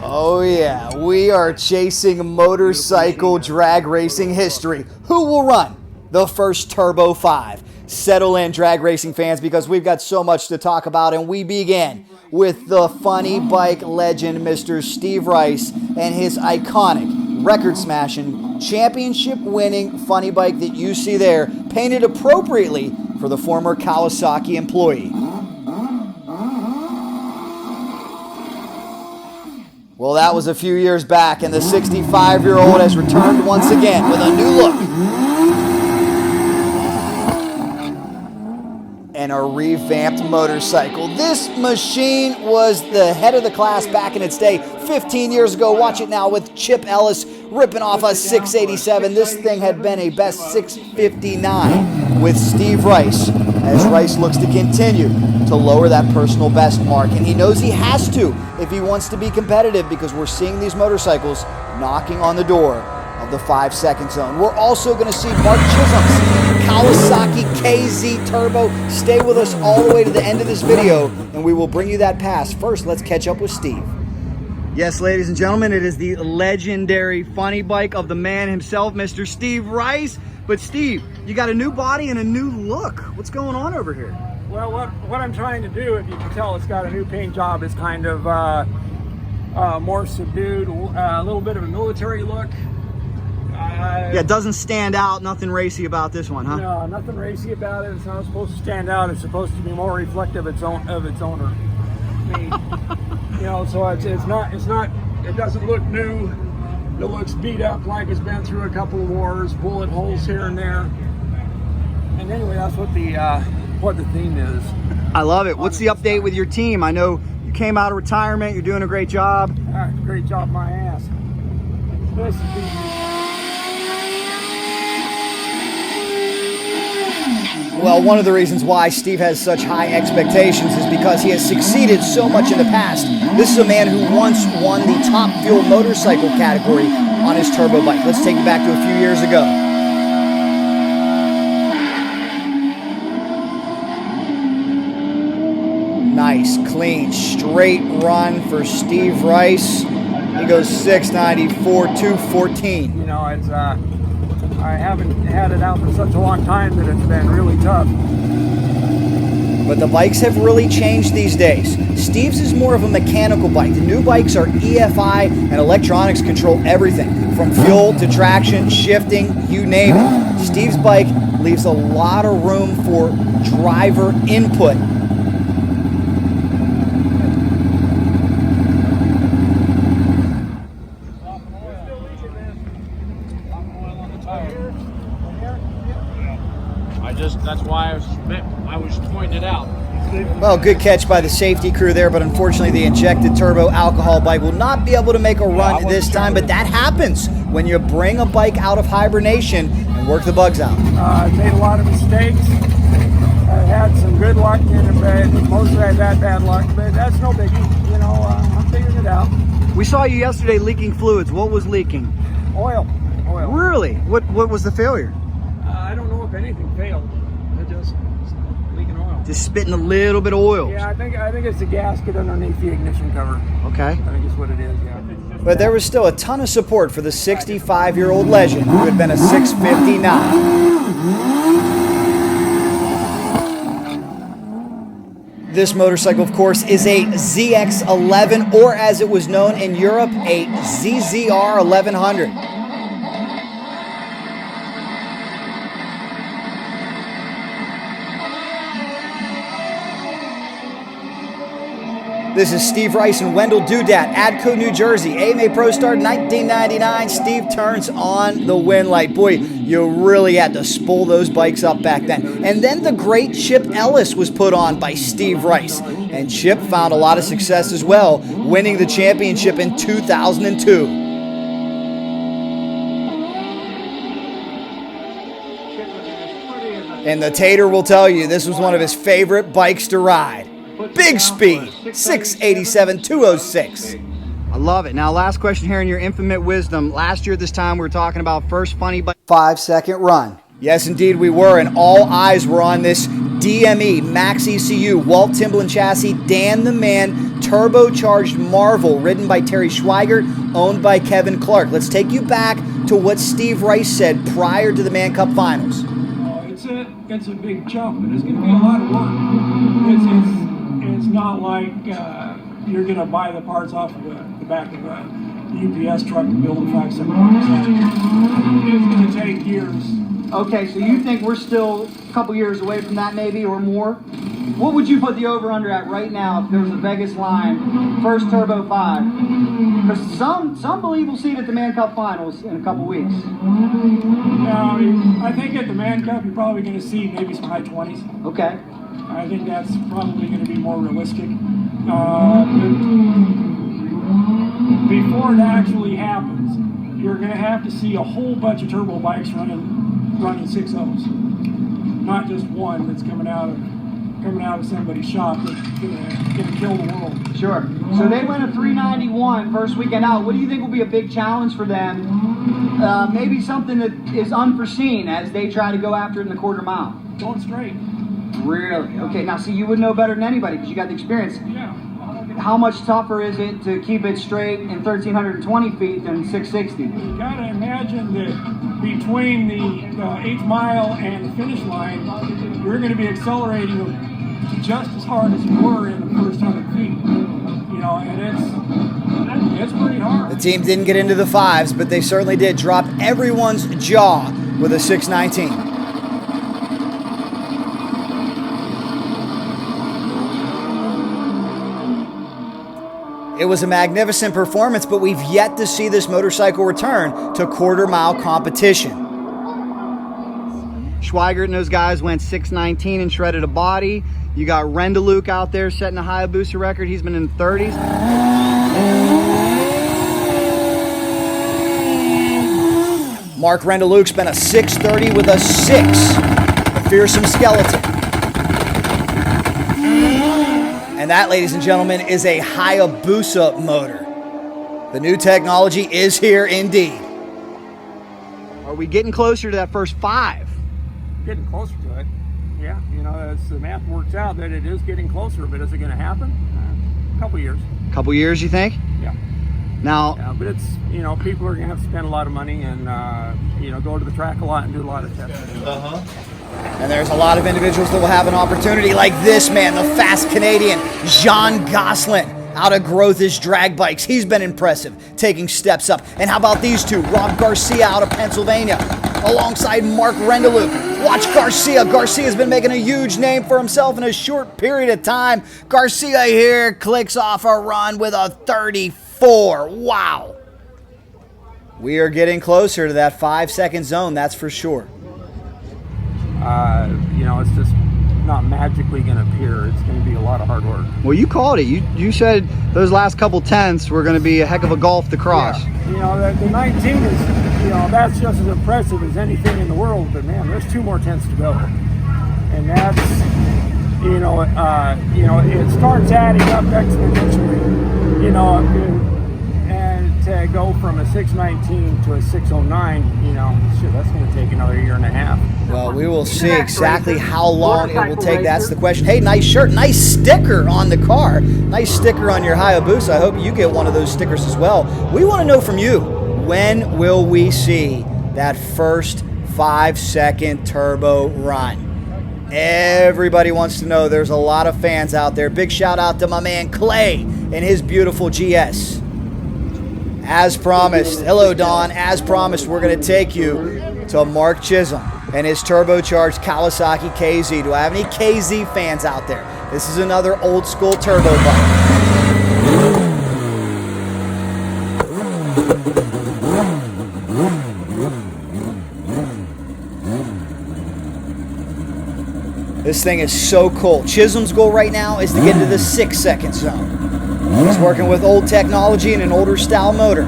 Oh yeah, we are chasing motorcycle drag racing history. Who will run the first Turbo 5? Settle in, drag racing fans, because we've got so much to talk about, and we begin with the funny bike legend, Mr. Steve Rice, and his iconic, record-smashing, championship-winning funny bike that you see there, painted appropriately for the former Kawasaki employee. Well, that was a few years back, and the 65-year-old has returned once again with a new look and a revamped motorcycle. This machine was the head of the class back in its day, 15 years ago. Watch it now with Chip Ellis ripping off a 687. This thing had been a best 659 with Steve Rice, as Rice looks to continue to lower that personal best mark. And he knows he has to if he wants to be competitive, because we're seeing these motorcycles knocking on the door of the 5-second zone. We're also going to see Mark Chisolm's Kawasaki KZ Turbo. Stay with us all the way to the end of this video, and we will bring you that pass. First, let's catch up with Steve. Yes, ladies and gentlemen, it is the legendary funny bike of the man himself, Mr. Steve Rice. But Steve, you got a new body and a new look. What's going on over here? Well, what I'm trying to do, if you can tell, it's got a new paint job. It's kind of more subdued, a little bit of a military look. Yeah, it doesn't stand out. Nothing racy about this one, huh? No, nothing racy about it. It's not supposed to stand out. It's supposed to be more reflective of its owner. You know, so it doesn't look new. It looks beat up, like it's been through a couple of wars, bullet holes here and there. And anyway, that's what the theme is. I love it. What's the update with your team? I know you came out of retirement. You're doing a great job. Great job, my ass. This is the... Well, one of the reasons why Steve has such high expectations is because he has succeeded so much in the past. This is a man who once won the Top Fuel motorcycle category on his turbo bike. Let's take you back to a few years ago. Nice, clean, straight run for Steve Rice. He goes 694, 214. You know, it's I haven't had it out for such a long time that it's been really tough. But the bikes have really changed these days. Steve's is more of a mechanical bike. The new bikes are EFI, and electronics control everything, from fuel to traction, shifting, you name it. Steve's bike leaves a lot of room for driver input. That's why I was pointing it out. Well, good catch by the safety crew there, but unfortunately the injected turbo alcohol bike will not be able to make a run this time, but that happens when you bring a bike out of hibernation and work the bugs out. I made a lot of mistakes. I had some good luck in it, but mostly I've had bad luck, but that's no biggie. You know, I'm figuring it out. We saw you yesterday leaking fluids. What was leaking? Oil. Really? What was the failure? I don't know if anything failed. Just leaking oil. Just spitting a little bit of oil. Yeah, I think it's the gasket underneath the ignition cover. Okay. I think it's what it is, yeah. But there was still a ton of support for the 65-year-old legend who had been a 659. This motorcycle, of course, is a ZX-11, or as it was known in Europe, a ZZR 1100. This is Steve Rice and Wendell Doyle, Adco, New Jersey. AMA Pro Star 1999. Steve turns on the wind light. Boy, you really had to spool those bikes up back then. And then the great Chip Ellis was put on by Steve Rice. And Chip found a lot of success as well, winning the championship in 2002. And the Tater will tell you this was one of his favorite bikes to ride. Big speed, 687, 206. I love it. Now, last question here in your infinite wisdom. Last year at this time, we were talking about first funny bike 5-second run. Yes, indeed we were, and all eyes were on this DME Max ECU Walt Timbaland chassis Dan the Man turbocharged marvel ridden by Terry Schweigert, owned by Kevin Clark. Let's take you back to what Steve Rice said prior to the Man Cup Finals. It's a big jump, and it's going to be a lot of work. It's not like you're going to buy the parts off of the back of a UPS truck to build a 5.7 motorcycle. It's going to take years. Okay, so you think we're still a couple years away from that, maybe, or more? What would you put the over-under at right now if there was a Vegas line, first Turbo 5? Because some believe we'll see it at the Man Cup Finals in a couple weeks. Now, I think at the Man Cup, you're probably going to see maybe some high 20s. Okay. I think that's probably going to be more realistic. Before it actually happens, you're going to have to see a whole bunch of turbo bikes running 6.0s, not just one that's coming out of somebody's shop that's gonna kill the world. Sure. So they went a 391 first weekend out. What do you think will be a big challenge for them? Maybe something that is unforeseen as they try to go after it in the quarter mile. Going straight. Really? Okay. Now, see, you would know better than anybody because you got the experience. Yeah. How much tougher is it to keep it straight in 1,320 feet than 660? You gotta imagine that between the 8th mile and the finish line, you're going to be accelerating just as hard as you were in the first 100 feet. You know, and it's pretty hard. The team didn't get into the 5s, but they certainly did drop everyone's jaw with a 619. It was a magnificent performance, but we've yet to see this motorcycle return to quarter-mile competition. Schweigert and those guys went 619 and shredded a body. You got Wendell Doyle out there setting a Hayabusa record. He's been in the 30s. Mark Wendell Doyle spent a 630 with a 6. A fearsome skeleton. And that, ladies and gentlemen, is a Hayabusa motor. The new technology is here indeed. Are we getting closer to that first 5? Getting closer to it. Yeah, you know, as the math works out that it is getting closer, but is it going to happen? A couple years. Couple years, you think? Yeah. Now, yeah, but it's, you know, people are going to have to spend a lot of money and, you know, go to the track a lot and do a lot of testing. And there's a lot of individuals that will have an opportunity like this man, the fast Canadian, Jean Gosselin, out of Growth's drag bikes. He's been impressive, taking steps up. And how about these two? Rob Garcia out of Pennsylvania, alongside Mark Wendell Doyle. Watch Garcia. Garcia's been making a huge name for himself in a short period of time. Garcia here clicks off a run with a 34. Wow. We are getting closer to that 5-second zone, that's for sure. You know, it's just not magically going to appear. It's going to be a lot of hard work. well, you called it. You said those last couple tenths were going to be a heck of a gulf to cross. Yeah. You know, the 19 is, you know, that's just as impressive as anything in the world. But man, there's 2 more tenths to go, and that's, you know, it starts adding up exponentially. You know, and to go from a 619 to a 609, you know, shit, that's going to take another year and a half. Well, we will see exactly how long it will take. That's the question. Hey, nice shirt, nice sticker on the car. Nice sticker on your Hayabusa. I hope you get one of those stickers as well. We want to know from you, when will we see that first 5-second turbo run? Everybody wants to know. There's a lot of fans out there. Big shout out to my man Clay and his beautiful GS. As promised, hello Don, as promised, we're going to take you to Mark Chisolm and his turbocharged Kawasaki KZ. Do I have any KZ fans out there? This is another old school turbo bike. This thing is so cool. Chisolm's goal right now is to get into the 6-second zone. He's working with old technology and an older style motor.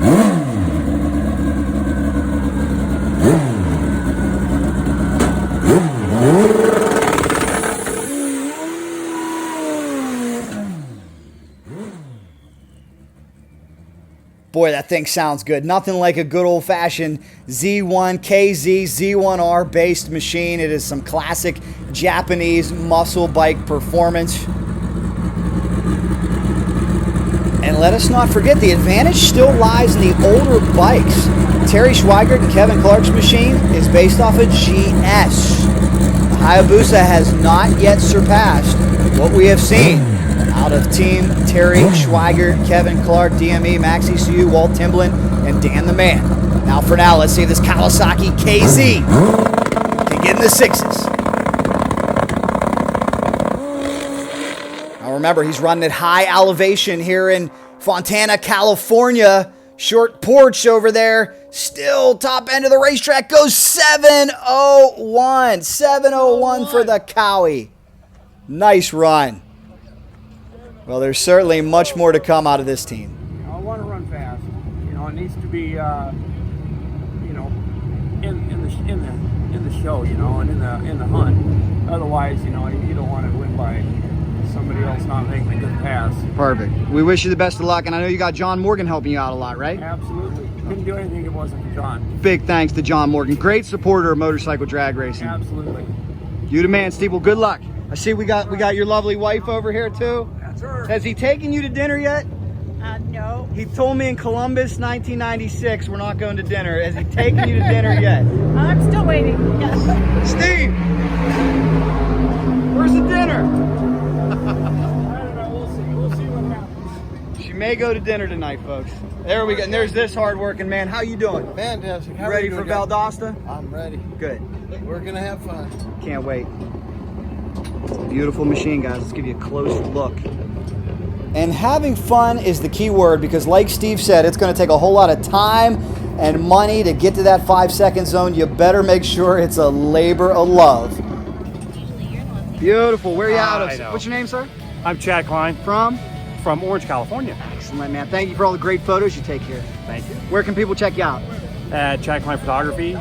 Boy, that thing sounds good. Nothing like a good old-fashioned Z1 KZ Z1R based machine. It is some classic Japanese muscle bike performance. let us not forget, the advantage still lies in the older bikes. Terry Schweigert and Kevin Clark's machine is based off a GS. The Hayabusa has not yet surpassed what we have seen out of Team Terry Schweigert, Kevin Clark, DME, Max ECU, Walt Timblin, and Dan the Man. Now for now, let's see if this Kawasaki KZ can get in the sixes. Now remember, he's running at high elevation here in Fontana, California. Short porch over there. Still top end of the racetrack goes 7:01. 7:01 for the Cowie. Nice run. Well, there's certainly much more to come out of this team. I want to run fast. You know, it needs to be, you know, in the show, you know, and in the hunt. Otherwise, you know, you don't want to win by somebody else not making a good pass. Perfect. We wish you the best of luck, and I know you got John Morgan helping you out a lot, right? Absolutely. Couldn't do anything if it wasn't for John. Big thanks to John Morgan. Great supporter of motorcycle drag racing. Absolutely. You the man, Steve. Well, good luck. I see we got your lovely wife over here too. That's her. Has he taken you to dinner yet? No. He told me in Columbus, 1996, we're not going to dinner. Has he taken you to dinner yet? I'm still waiting. Yes. Steve, where's the dinner? I don't know. We'll see what happens. She may go to dinner tonight, folks. There we go. And there's this hard-working man. How you doing? Fantastic. How You are ready you for doing, guys? Valdosta? I'm ready. Good. We're gonna have fun. Can't wait. It's a beautiful machine, guys. Let's give you a close look. And having fun is the key word, because like Steve said, it's going to take a whole lot of time and money to get to that 5-second zone. You better make sure it's a labor of love. Beautiful. Where are you out I of? know. What's your name, sir? I'm Chad Klein From? from Orange, California. Excellent, man. Thank you for all the great photos you take here. Thank you. Where can people check you out? At Chad Klein Photography.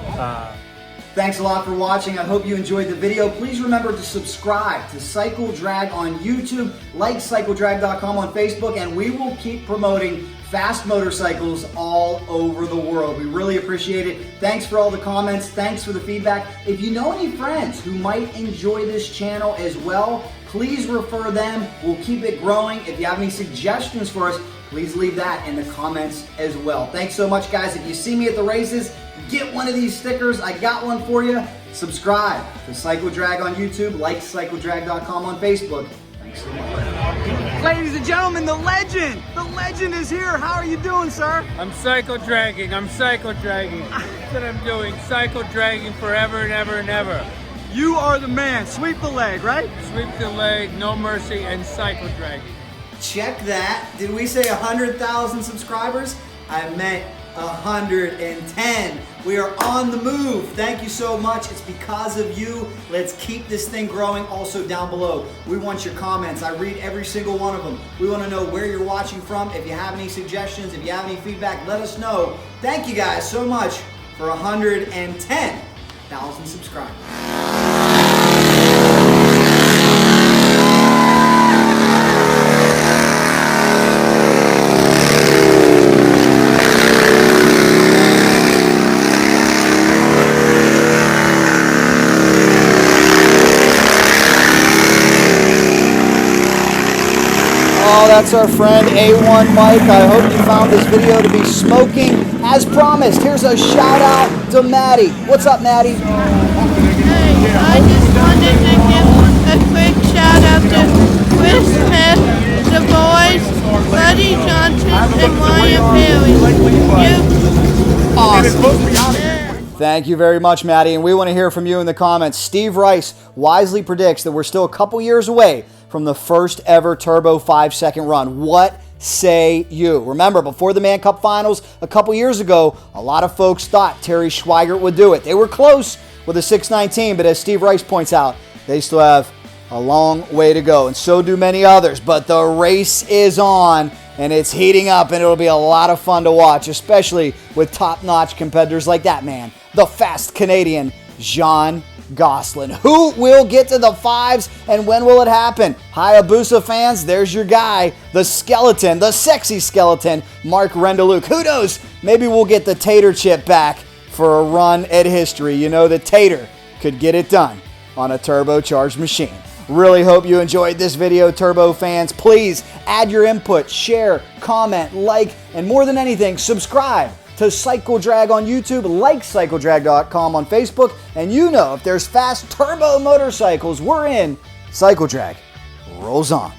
Thanks a lot for watching. I hope you enjoyed the video. Please remember to subscribe to Cycle Drag on YouTube, like CycleDrag.com on Facebook, and we will keep promoting fast motorcycles all over the world. We really appreciate it. Thanks for all the comments. Thanks for the feedback. If you know any friends who might enjoy this channel as well, please refer them. We'll keep it growing. If you have any suggestions for us, please leave that in the comments as well. Thanks so much, guys. If you see me at the races, get one of these stickers. I got one for you. Subscribe to Cycle Drag on YouTube, like CycleDrag.com on Facebook. Thanks so much. Ladies and gentlemen, the legend! The legend is here. How are you doing, sir? I'm cycle dragging. That's what I'm doing. Cycle dragging forever and ever and ever. You are the man. Sweep the leg, right? Sweep the leg, no mercy, and cycle dragging. Check that. Did we say 100,000 subscribers? I meant 110. We are on the move. Thank you so much. It's because of you. Let's keep this thing growing. Also down below, we want your comments. I read every single one of them. We want to know where you're watching from. If you have any suggestions, if you have any feedback, let us know. Thank you guys so much for 110,000 subscribers. Oh, that's our friend A1 Mike. I hope you found this video to be smoking as promised. Here's a shout out to Maddie. What's up, Maddie? Hey, I just wanted to give a quick shout out to Chris Smith, the boys, Buddy Johnson, and Wyatt Bailey. Awesome. Thank you very much, Maddie. And we want to hear from you in the comments. Steve Rice wisely predicts that we're still a couple years away from the first ever turbo 5-second run. What say you? Remember, before the Man Cup Finals a couple years ago, a lot of folks thought Terry Schweigert would do it. They were close with a 619, but as Steve Rice points out, they still have a long way to go, and so do many others. But the race is on, and it's heating up, and it'll be a lot of fun to watch, especially with top-notch competitors like that man, the fast Canadian Jean Gosselin. Who will get to the fives, and when will it happen? Hayabusa fans, there's your guy, the skeleton, the sexy skeleton, Mark Rendeluke. Who knows? Maybe we'll get the Tater chip back for a run at history. You know, the Tater could get it done on a turbocharged machine. Really hope you enjoyed this video, Turbo fans. Please add your input, share, comment, like, and more than anything, subscribe to Cycle Drag on YouTube, like CycleDrag.com on Facebook, and you know if there's fast turbo motorcycles, we're in. Cycle Drag rolls on.